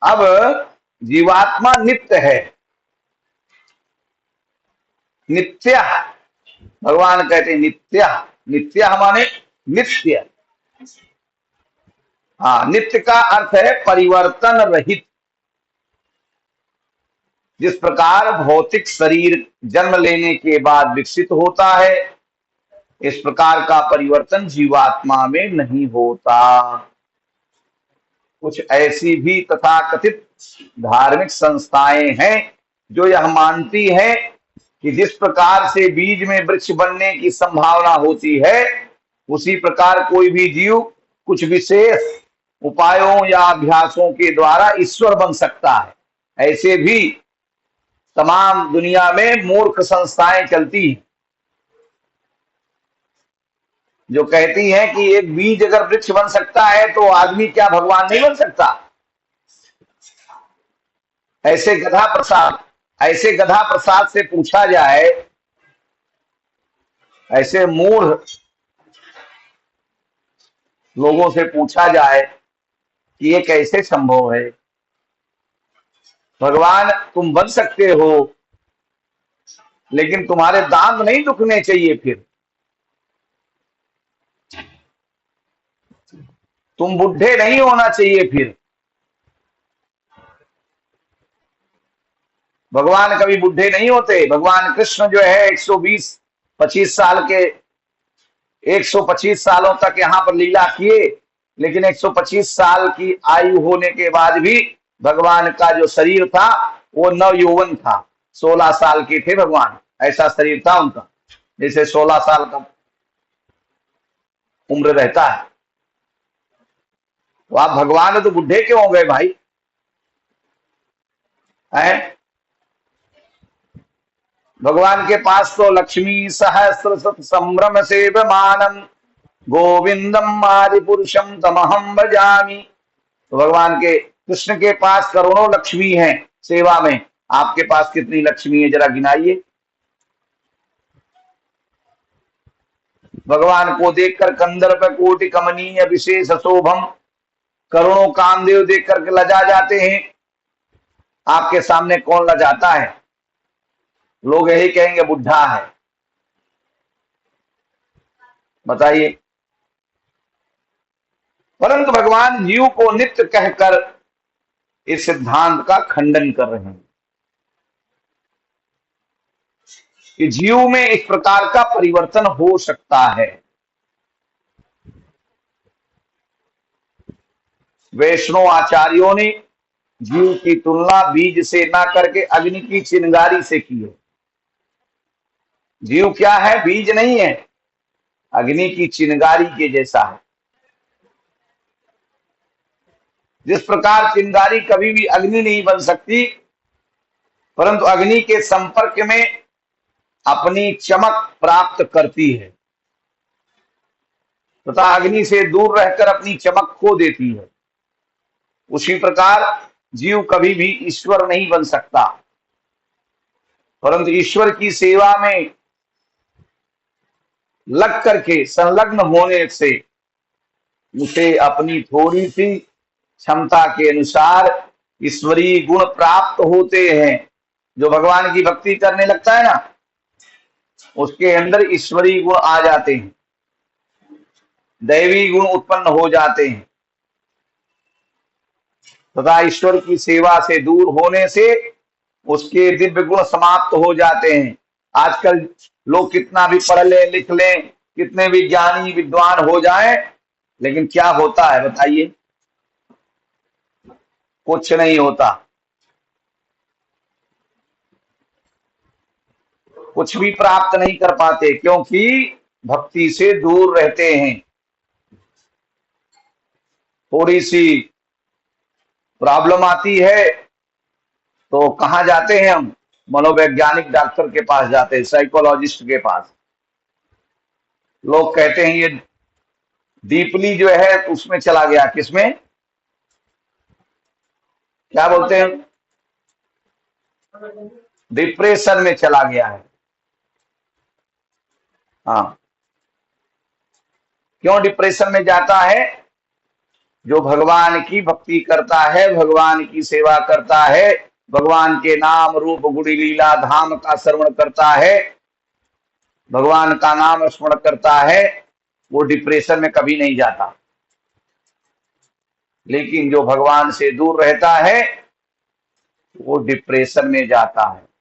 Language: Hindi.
अब जीवात्मा नित्य है, नित्य, भगवान कहते हैं नित्य, नित्य माने नित्य। हाँ, नित्य का अर्थ है परिवर्तन रहित। जिस प्रकार भौतिक शरीर जन्म लेने के बाद विकसित होता है, इस प्रकार का परिवर्तन जीवात्मा में नहीं होता। कुछ ऐसी भी तथाकथित धार्मिक संस्थाएं हैं जो यह मानती हैं कि जिस प्रकार से बीज में वृक्ष बनने की संभावना होती है, उसी प्रकार कोई भी जीव कुछ विशेष उपायों या अभ्यासों के द्वारा ईश्वर बन सकता है। ऐसे भी तमाम दुनिया में मूर्ख संस्थाएं चलती हैं जो कहती हैं कि एक बीज अगर वृक्ष बन सकता है तो आदमी क्या भगवान नहीं बन सकता। ऐसे गधा प्रसाद से पूछा जाए, ऐसे मूढ़ लोगों से पूछा जाए कि ये कैसे संभव है, भगवान तुम बन सकते हो लेकिन तुम्हारे दांत नहीं दुखने चाहिए, फिर तुम बुढ़े नहीं होना चाहिए, फिर भगवान कभी बुढ़े नहीं होते। भगवान कृष्ण जो है 125 साल के 125 सालों तक यहाँ पर लीला किए, लेकिन 125 साल की आयु होने के बाद भी भगवान का जो शरीर था वो नव यौवन था। 16 साल के थे भगवान, ऐसा शरीर था उनका, जैसे 16 साल का उम्र रहता है। तो आप भगवान तो बुढ़े क्यों हो गए भाई हैं? भगवान के पास तो लक्ष्मी सहस्र शत संभ्रम सेवमानम गोविंदम आदि पुरुषम तमहम भजामि। तो भगवान के कृष्ण के पास करोड़ों लक्ष्मी हैं सेवा में, आपके पास कितनी लक्ष्मी है जरा गिनाइए। भगवान को देखकर कंदर्प कोटि कमनीय विशेष शोभम, करोड़ों कामदेव देख करके लजा जाते हैं। आपके सामने कौन लजाता है? लोग यही कहेंगे बुढ़ा है। बताइए। परंतु भगवान जीव को नित्य कहकर इस सिद्धांत का खंडन कर रहे हैं कि जीव में इस प्रकार का परिवर्तन हो सकता है। वैष्णव आचार्यों ने जीव की तुलना बीज से ना करके अग्नि की चिंगारी से की है। जीव क्या है? बीज नहीं है, अग्नि की चिंगारी के जैसा है। जिस प्रकार चिंगारी कभी भी अग्नि नहीं बन सकती, परंतु अग्नि के संपर्क में अपनी चमक प्राप्त करती है तथा अग्नि से दूर रहकर अपनी चमक खो देती है, उसी प्रकार जीव कभी भी ईश्वर नहीं बन सकता। परंतु ईश्वर की सेवा में लग करके संलग्न होने से उसे अपनी थोड़ी सी क्षमता के अनुसार ईश्वरीय गुण प्राप्त होते हैं। जो भगवान की भक्ति करने लगता है ना, उसके अंदर ईश्वरीय गुण आ जाते हैं, दैवी गुण उत्पन्न हो जाते हैं तथा ईश्वर की सेवा से दूर होने से उसके दिव्य गुण समाप्त हो जाते हैं। आजकल लोग कितना भी पढ़ ले लिख लें, कितने भी ज्ञानी विद्वान हो जाएं, लेकिन क्या होता है बताइए? कुछ नहीं होता, कुछ भी प्राप्त नहीं कर पाते, क्योंकि भक्ति से दूर रहते हैं। थोड़ी सी प्रॉब्लम आती है तो कहां जाते हैं हम? मनोवैज्ञानिक डॉक्टर के पास जाते हैं, साइकोलॉजिस्ट के पास। लोग कहते हैं ये डीपली जो है उसमें चला गया, किसमें, क्या बोलते हैं, डिप्रेशन में चला गया है। हाँ, क्यों डिप्रेशन में जाता है? जो भगवान की भक्ति करता है, भगवान की सेवा करता है, भगवान के नाम रूप गुण लीला धाम का श्रवण करता है, भगवान का नाम स्मरण करता है, वो डिप्रेशन में कभी नहीं जाता। लेकिन जो भगवान से दूर रहता है वो डिप्रेशन में जाता है।